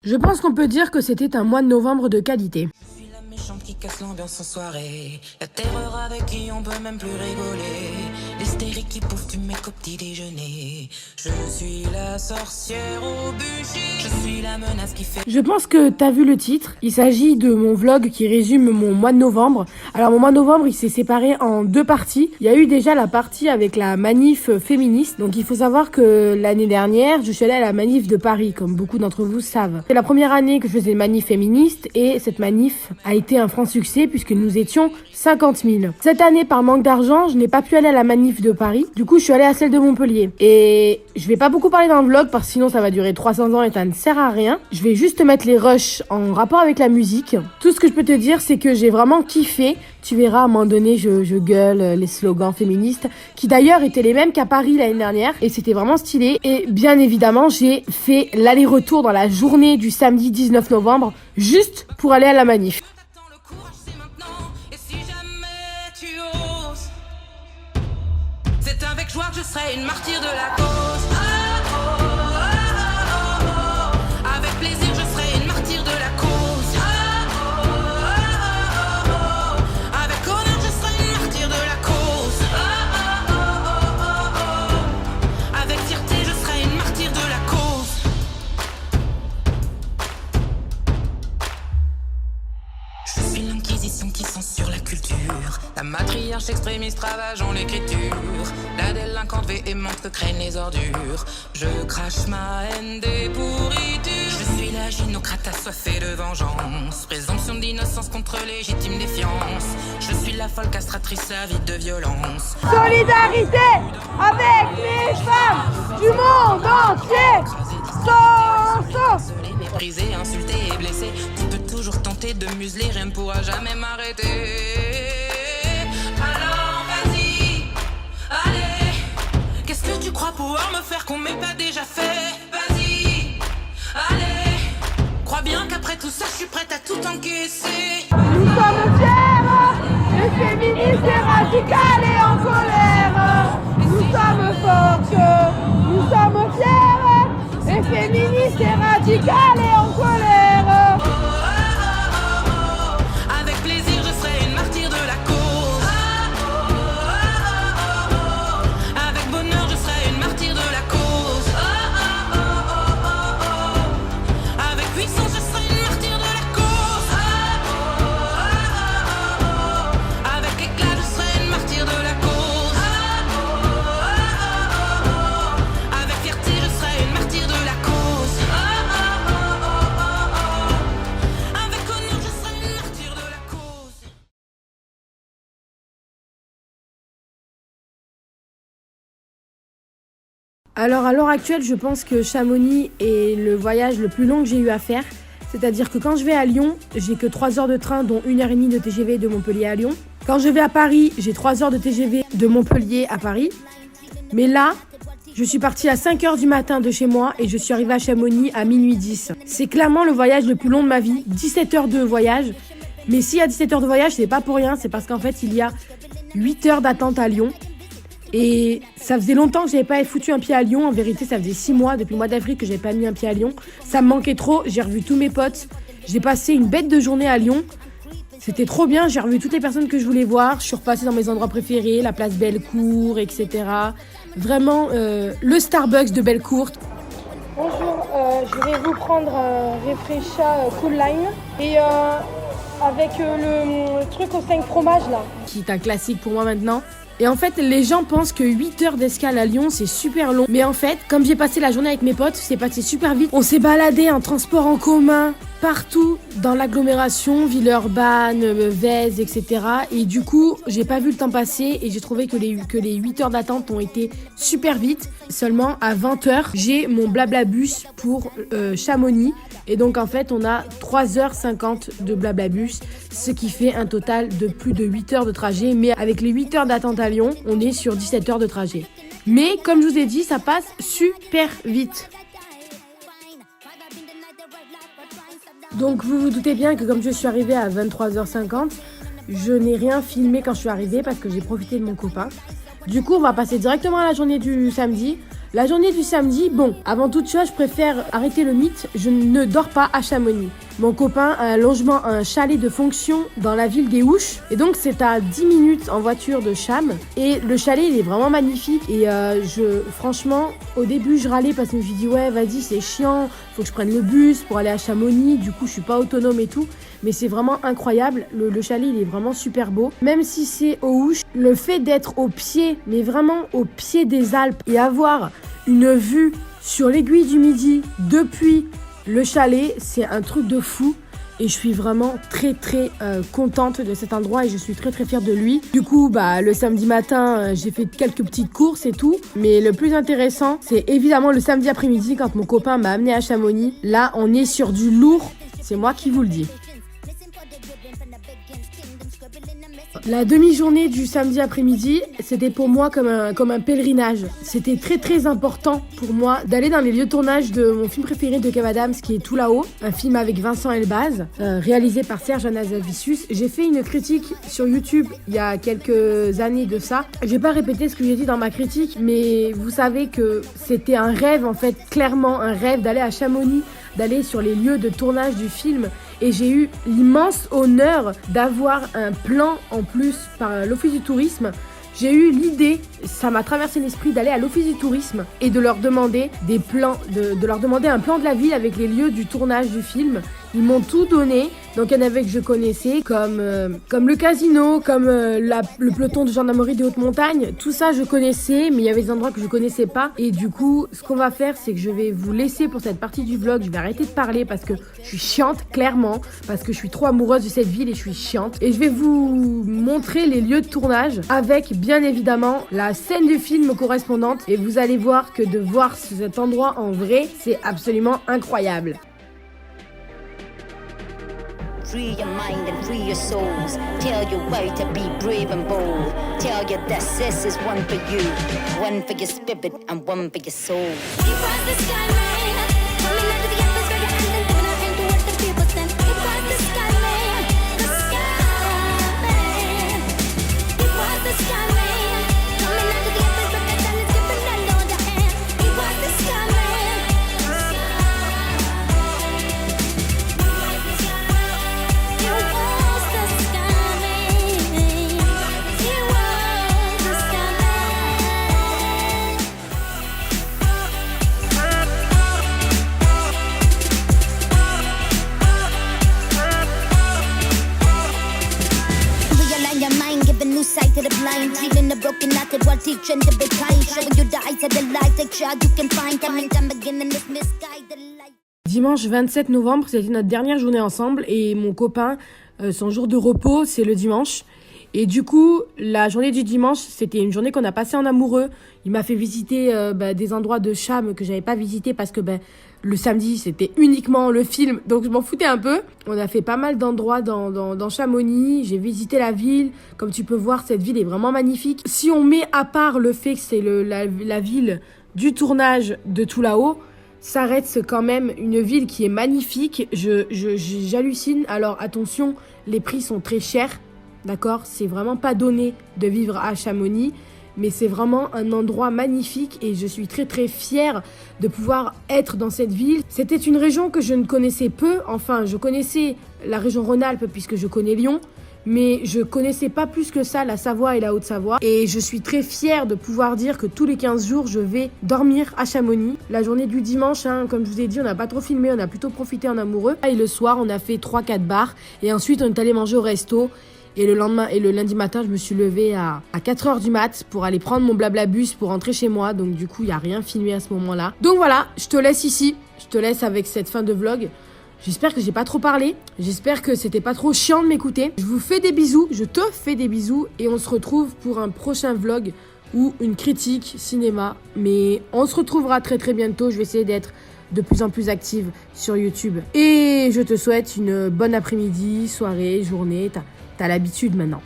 Je pense qu'on peut dire que c'était un mois de novembre de qualité. Je suis la méchante qui casse l'ambiance en soirée. La terreur avec qui on peut même plus rigoler. L'hystérique qui pouffe du mec au petit déjeuner. Je suis la sorcière au bûcher. Je suis la menace qui fait... Je pense que t'as vu le titre. Il s'agit de mon vlog qui résume mon mois de novembre. Alors mon mois de novembre, il s'est séparé en deux parties. Il y a eu déjà la partie avec la manif féministe. Donc il faut savoir que l'année dernière, je suis allée à la manif de Paris, comme beaucoup d'entre vous savent. C'est la première année que je faisais une manif féministe et cette manif a été un franc succès puisque nous étions 50 000. Cette année, par manque d'argent, je n'ai pas pu aller à la manif de Paris. Du coup, je suis allée à celle de Montpellier. Et je vais pas beaucoup parler dans le vlog parce que sinon ça va durer 300 ans et ça ne sert à rien. Je vais juste te mettre les rushs en rapport avec la musique. Tout ce que je peux te dire, c'est que j'ai vraiment kiffé. Tu verras, à un moment donné, je gueule les slogans féministes, qui d'ailleurs étaient les mêmes qu'à Paris l'année dernière. Et c'était vraiment stylé. Et bien évidemment, j'ai fait l'aller-retour dans la journée du samedi 19 novembre, juste pour aller à la manif. Attends, le courage c'est maintenant. Et si jamais tu oses, c'est avec joie que je serai une martyre de la cause. Avec plaisir je serai une martyre de la cause. Avec honneur je serai une martyre de la cause. Avec fierté je serai une martyre de la cause. Je suis l'inquisition qui censure la culture. La matriarche extrémiste ravageant l'écriture. La délinquante véhémente que craignent les ordures. Je crache ma haine des pourritures. Je suis la gynocrate assoiffée de vengeance. Présomption d'innocence contre légitime défiance. Je suis la folle castratrice avide de violence. Solidarité avec les femmes du monde entier. Isolé, méprisé, insulté et blessé. Tu peux toujours tenter de me museler, rien ne pourra jamais m'arrêter. Alors vas-y, allez. Qu'est-ce que tu crois pouvoir me faire qu'on m'ait pas déjà fait? Vas-y, allez. Crois bien qu'après tout ça, je suis prête à tout encaisser. Nous sommes fiers, les féministes et radicales et en colère. Nous sommes fortes, nous sommes fiers, les féministes et radicales et en colère. Avec plaisir, je serai une martyre de la cause. Avec bonheur, je serai une martyre de la cause. Avec puissance, je serai une martyre de la cause. Avec éclat, je serai une martyre de la cause. Avec fierté, je serai une martyre de la cause. Avec honneur, je serai une martyre de la cause. Alors à l'heure actuelle, je pense que Chamonix est le voyage le plus long que j'ai eu à faire. C'est-à-dire que quand je vais à Lyon, j'ai que 3 heures de train, dont 1h30 de TGV de Montpellier à Lyon. Quand je vais à Paris, j'ai 3 heures de TGV de Montpellier à Paris. Mais là, je suis partie à 5h du matin de chez moi et je suis arrivée à Chamonix à minuit 10. C'est clairement le voyage le plus long de ma vie, 17 heures de voyage. Mais s'il y a 17 heures de voyage, c'est pas pour rien, c'est parce qu'en fait, il y a 8 heures d'attente à Lyon. Et ça faisait longtemps que j'avais pas foutu un pied à Lyon. En vérité, ça faisait 6 mois, depuis le mois d'avril, que j'avais pas mis un pied à Lyon. Ça me manquait trop, j'ai revu tous mes potes. J'ai passé une bête de journée à Lyon. C'était trop bien, j'ai revu toutes les personnes que je voulais voir. Je suis repassée dans mes endroits préférés, la place Bellecour, etc. Vraiment, le Starbucks de Bellecour. Bonjour, je vais vous prendre un Refresha Cool Lime et avec le truc aux 5 fromages là. Qui est un classique pour moi maintenant. Et en fait, les gens pensent que 8 heures d'escale à Lyon, c'est super long. Mais en fait, comme j'ai passé la journée avec mes potes, c'est passé super vite. On s'est baladé en transport en commun, partout dans l'agglomération, Villeurbanne, Vèze, etc. Et du coup, j'ai pas vu le temps passer et j'ai trouvé que les 8 heures d'attente ont été super vite. Seulement, à 20 heures, j'ai mon Blablabus pour Chamonix. Et donc, en fait, on a 3h50 de Blablabus, ce qui fait un total de plus de 8 heures de trajet. Mais avec les 8 heures d'attente à Lyon, on est sur 17 heures de trajet. Mais comme je vous ai dit, ça passe super vite. Donc vous vous doutez bien que comme je suis arrivée à 23h50, je n'ai rien filmé quand je suis arrivée parce que j'ai profité de mon copain. Du coup, on va passer directement à la journée du samedi. La journée du samedi, bon, avant toute chose, je préfère arrêter le mythe, je ne dors pas à Chamonix. Mon copain a un logement, un chalet de fonction dans la ville des Ouches. Et donc, c'est à 10 minutes en voiture de Cham. Et le chalet, il est vraiment magnifique. Et franchement, au début, je râlais parce que je me suis dit, ouais, vas-y, c'est chiant. Faut que je prenne le bus pour aller à Chamonix. Du coup, je suis pas autonome et tout. Mais c'est vraiment incroyable. Le chalet, il est vraiment super beau. Même si c'est aux Ouches, le fait d'être au pied, mais vraiment au pied des Alpes et avoir une vue sur l'aiguille du Midi depuis le chalet, c'est un truc de fou. Et je suis vraiment très contente de cet endroit et je suis très fière de lui. Du coup, le samedi matin, j'ai fait quelques petites courses et tout. Mais le plus intéressant, c'est évidemment le samedi après-midi quand mon copain m'a amené à Chamonix. Là, on est sur du lourd. C'est moi qui vous le dis. La demi-journée du samedi après-midi, c'était pour moi comme un pèlerinage. C'était très important pour moi d'aller dans les lieux de tournage de mon film préféré de Kev Adams, qui est Tout là-haut, un film avec Vincent Elbaz, réalisé par Serge Anastasius. J'ai fait une critique sur YouTube il y a quelques années de ça. Je vais pas répéter ce que j'ai dit dans ma critique, mais vous savez que c'était un rêve, en fait, clairement un rêve d'aller à Chamonix, d'aller sur les lieux de tournage du film. Et j'ai eu l'immense honneur d'avoir un plan en plus par l'Office du tourisme. J'ai eu l'idée, ça m'a traversé l'esprit d'aller à l'Office du tourisme et de leur demander des plans, de leur demander un plan de la ville avec les lieux du tournage du film. Ils m'ont tout donné, donc il y en avait que je connaissais, comme le casino, comme le peloton de gendarmerie de haute montagne. Tout ça je connaissais, mais il y avait des endroits que je connaissais pas. Et du coup, ce qu'on va faire, c'est que je vais vous laisser pour cette partie du vlog. Je vais arrêter de parler parce que je suis chiante, clairement, parce que je suis trop amoureuse de cette ville et je suis chiante. Et je vais vous montrer les lieux de tournage avec, bien évidemment, la scène du film correspondante. Et vous allez voir que de voir cet endroit en vrai, c'est absolument incroyable. Free your mind and free your souls. Tell your way to be brave and bold. Tell you that this is one for you, one for your spirit and one for your soul. You cross the sky, man. Coming out of the atmosphere and then giving our hand to what the people stand. You cross the sky, man. The sky, man. You cross the sky, man. Coming out of the atmosphere and then giving our Lord a hand. You cross the sky, man. Sight to the blind, healing the broken hearted while teaching to be kind, showing you the eyes of the light, take sure you can find time and time again in this misguided light. Dimanche 27 novembre, c'était notre dernière journée ensemble et mon copain, son jour de repos, c'est le dimanche. Et du coup, la journée du dimanche, c'était une journée qu'on a passée en amoureux. Il m'a fait visiter des endroits de Cham que j'avais pas visités parce que le samedi, c'était uniquement le film. Donc, je m'en foutais un peu. On a fait pas mal d'endroits dans Chamonix. J'ai visité la ville. Comme tu peux voir, cette ville est vraiment magnifique. Si on met à part le fait que c'est la ville du tournage de Tout là-haut, ça reste quand même une ville qui est magnifique. J'hallucine. Alors, attention, les prix sont très chers. D'accord, c'est vraiment pas donné de vivre à Chamonix, mais c'est vraiment un endroit magnifique et je suis très fière de pouvoir être dans cette ville. C'était une région que je ne connaissais peu, enfin je connaissais la région Rhône-Alpes puisque je connais Lyon, mais je connaissais pas plus que ça la Savoie et la Haute-Savoie. Et je suis très fière de pouvoir dire que tous les 15 jours, je vais dormir à Chamonix. La journée du dimanche, comme je vous ai dit, on n'a pas trop filmé, on a plutôt profité en amoureux. Et le soir, on a fait 3-4 bars et ensuite on est allé manger au resto. Et le lundi matin, je me suis levée à 4h du mat pour aller prendre mon blabla-bus pour rentrer chez moi. Donc du coup, il n'y a rien filmé à ce moment-là. Donc voilà, je te laisse ici. Je te laisse avec cette fin de vlog. J'espère que j'ai pas trop parlé. J'espère que c'était pas trop chiant de m'écouter. Je vous fais des bisous. Je te fais des bisous. Et on se retrouve pour un prochain vlog ou une critique cinéma. Mais on se retrouvera très bientôt. Je vais essayer d'être de plus en plus active sur YouTube. Et je te souhaite une bonne après-midi, soirée, journée. T'as l'habitude maintenant.